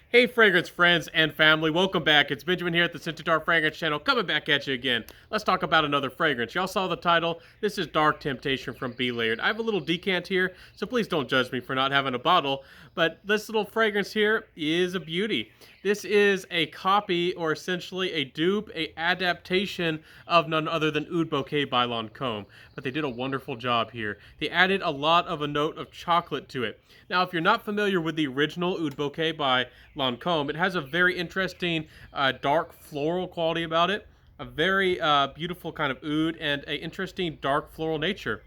Hey fragrance friends and family, welcome back. It's Benjamin here at the Centaur Fragrance Channel, coming back at you again. Let's talk about another fragrance. Y'all saw the title. This is Dark Temptation from Belayered. I have a little decant here, so please don't judge me for not having a bottle, but this little fragrance here is a beauty. This is a copy, or essentially a dupe, a adaptation of none other than Oud Bouquet by Lancome. But they did a wonderful job here. They added a lot of a note of chocolate to it. Now, if you're not familiar with the original Oud Bouquet by Lancome, it has a very interesting dark floral quality about it, a very beautiful kind of oud, and an interesting dark floral nature.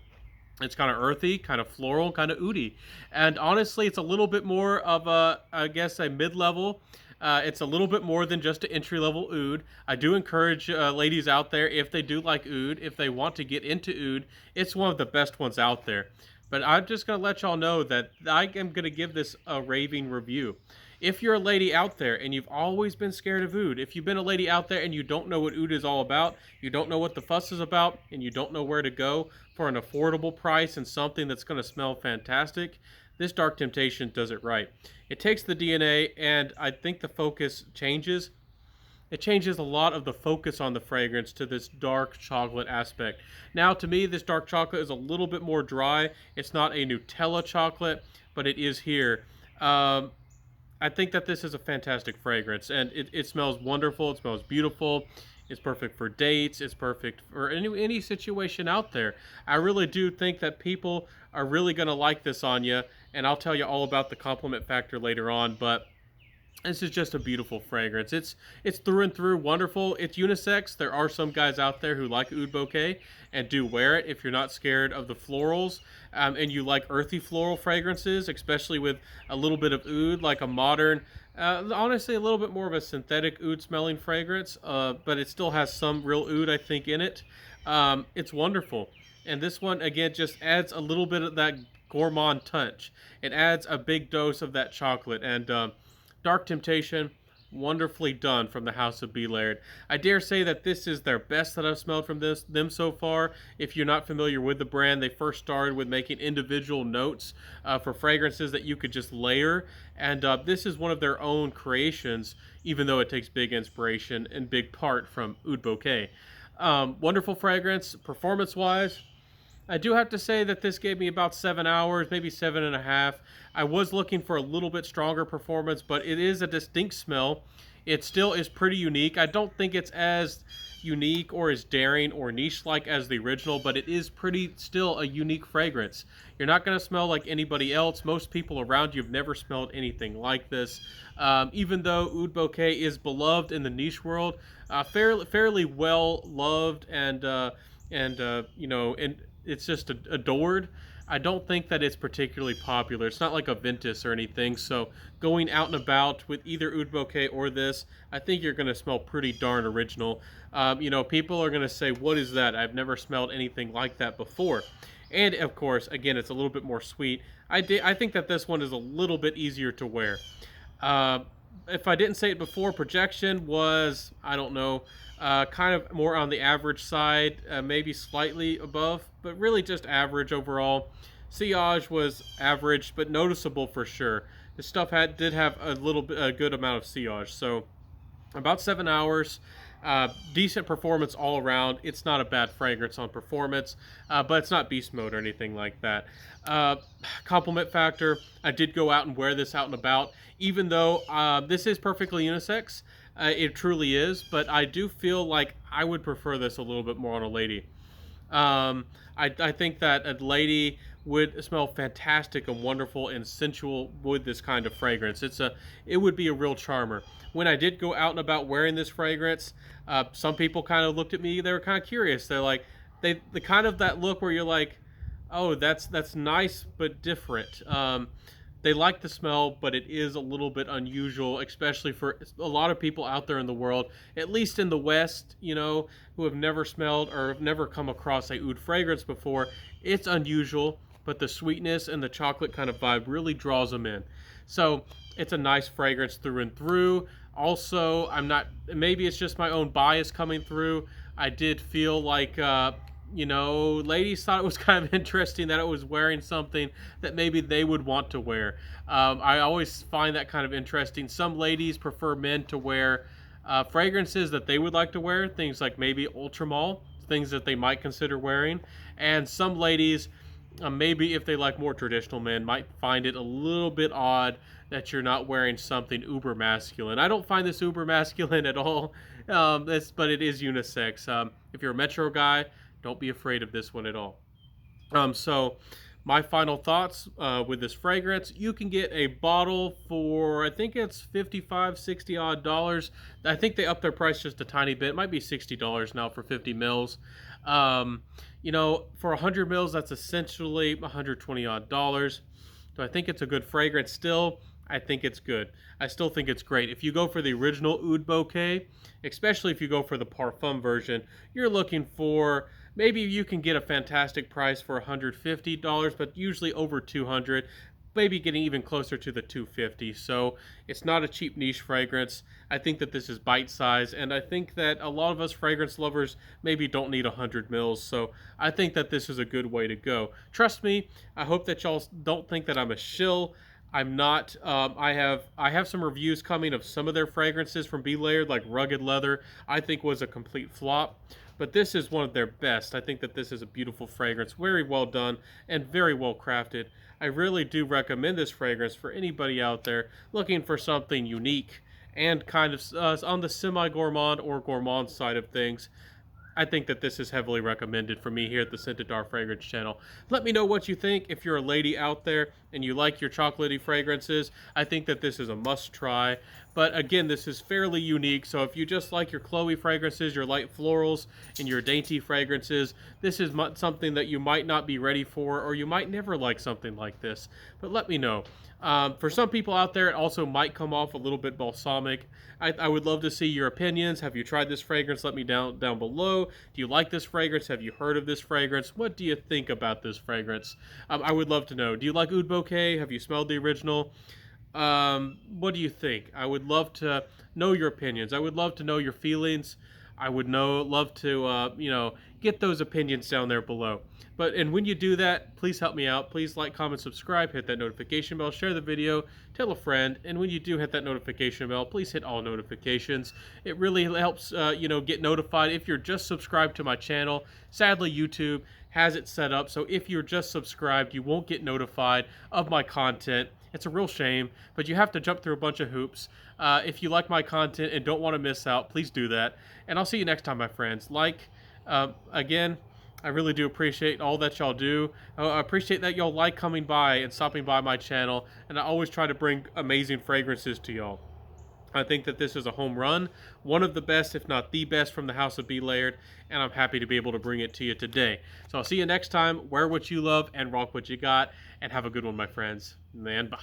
It's kind of earthy, kind of floral, kind of oudy. And honestly, it's a little bit more of a, I guess, a mid-level. It's a little bit more than just an entry-level oud. I do encourage ladies out there, if they do like oud, if they want to get into oud, it's one of the best ones out there. But I'm just going to let y'all know that I am going to give this a raving review. If you're a lady out there and you've always been scared of oud, if you've been a lady out there and you don't know what oud is all about, you don't know what the fuss is about, and you don't know where to go for an affordable price and something that's going to smell fantastic, this Dark Temptation does it right. It takes the DNA, and I think the focus changes. It changes a lot of the focus on the fragrance to this dark chocolate aspect. Now, to me, this dark chocolate is a little bit more dry. It's not a Nutella chocolate, but it is here. I think that this is a fantastic fragrance, and it smells wonderful. It smells beautiful. It's perfect for dates. It's perfect for any situation out there. I really do think that people are really going to like this on you, and I'll tell you all about the compliment factor later on, but this is just a beautiful fragrance. It's through and through wonderful. It's unisex. There are some guys out there who like Oud Bouquet and do wear it if you're not scared of the florals, and you like earthy floral fragrances, especially with a little bit of oud, like a modern, honestly, a little bit more of a synthetic oud smelling fragrance, but it still has some real oud, I think, in it. It's wonderful. And this one, again, just adds a little bit of that gourmand touch. It adds a big dose of that chocolate, and Dark Temptation, wonderfully done from the House of Belayered. I dare say that this is their best that I've smelled from them so far. If you're not familiar with the brand, they first started with making individual notes for fragrances that you could just layer, and this is one of their own creations, even though it takes big inspiration and big part from Oud Bouquet. Wonderful fragrance, performance-wise. I do have to say that this gave me about 7 hours, maybe 7.5. I was looking for a little bit stronger performance, but it is a distinct smell. It still is pretty unique. I don't think it's as unique or as daring or niche-like as the original, but it is pretty still a unique fragrance. You're not going to smell like anybody else. Most people around you have never smelled anything like this. Even though Oud Bouquet is beloved in the niche world, fairly well loved and you know, and it's just adored. I don't think that it's particularly popular. It's not like a Ventus or anything. So going out and about with either Oud Bouquet or this, I think you're going to smell pretty darn original. You know, people are going to say, "What is that? I've never smelled anything like that before." And of course, again, it's a little bit more sweet. I think that this one is a little bit easier to wear. Uh, if I didn't say it before, projection was, I don't know, kind of more on the average side, maybe slightly above, but really just average overall. Sillage was average, but noticeable for sure. The stuff did have a good amount of sillage, so about 7 hours. Decent performance all around. It's not a bad fragrance on performance, but it's not beast mode or anything like that. Compliment factor, I did go out and wear this out and about, even though this is perfectly unisex. It truly is, but I do feel like I would prefer this a little bit more on a lady. I think that a lady would smell fantastic and wonderful and sensual with this kind of fragrance. It would be a real charmer. When I did go out and about wearing this fragrance, some people kind of looked at me. They were kind of curious. They're like, the kind of that look where you're like, oh, that's nice but different. They like the smell, but it is a little bit unusual, especially for a lot of people out there in the world, at least in the West, you know, who have never smelled or have never come across a oud fragrance before. It's unusual, but the sweetness and the chocolate kind of vibe really draws them in. So it's a nice fragrance through and through. Also, maybe it's just my own bias coming through. I did feel like ladies thought it was kind of interesting that it was wearing something that maybe they would want to wear. I always find that kind of interesting. Some ladies prefer men to wear fragrances that they would like to wear, things like maybe Ultramall, things that they might consider wearing. And some ladies, maybe if they like more traditional men, might find it a little bit odd that you're not wearing something uber masculine. I don't find this uber masculine at all, but it is unisex. If you're a Metro guy, don't be afraid of this one at all. So my final thoughts with this fragrance: you can get a bottle for, I think it's 55, 60 odd dollars. I think they upped their price just a tiny bit. It might be $60 now for 50 mils. For 100 mils, that's essentially 120 odd dollars. Do I think it's a good fragrance still? I think it's good. I still think it's great. If you go for the original Oud Bouquet, especially if you go for the Parfum version, you're looking for, maybe you can get a fantastic price for $150, but usually over 200, maybe getting even closer to the 250. So it's not a cheap niche fragrance. I think that this is bite size, and I think that a lot of us fragrance lovers maybe don't need 100 mils. So I think that this is a good way to go. Trust me, I hope that y'all don't think that I'm a shill. I'm not. I have some reviews coming of some of their fragrances from Belayered, like Rugged Leather. I think was a complete flop, but this is one of their best. I think that this is a beautiful fragrance, very well done and very well crafted. I really do recommend this fragrance for anybody out there looking for something unique and kind of on the semi-gourmand or gourmand side of things. I think that this is heavily recommended for me here at the Scented Dark Fragrance channel. Let me know what you think. If you're a lady out there and you like your chocolatey fragrances, I think that this is a must try. But again, this is fairly unique, so if you just like your Chloe fragrances, your light florals, and your dainty fragrances, this is something that you might not be ready for, or you might never like something like this. But let me know. For some people out there, it also might come off a little bit balsamic. I would love to see your opinions. Have you tried this fragrance? Let me down below. Do you like this fragrance? Have you heard of this fragrance? What do you think about this fragrance? I would love to know. Do you like Oud Bouquet? Have you smelled the original? What do you think? I would love to know your opinions. I would love to know your feelings. I would love to, get those opinions down there below. And when you do that, please help me out. Please like, comment, subscribe, hit that notification bell, share the video, tell a friend. And when you do hit that notification bell, please hit all notifications. It really helps, get notified if you're just subscribed to my channel. Sadly, YouTube has it set up so if you're just subscribed, you won't get notified of my content. It's a real shame, but you have to jump through a bunch of hoops. If you like my content and don't want to miss out, please do that. And I'll see you next time, my friends. Again, I really do appreciate all that y'all do. I appreciate that y'all like coming by and stopping by my channel, and I always try to bring amazing fragrances to y'all. I think that this is a home run, one of the best, if not the best, from the House of Belayered, and I'm happy to be able to bring it to you today. So I'll see you next time. Wear what you love and rock what you got, and have a good one, my friends. Man, bye.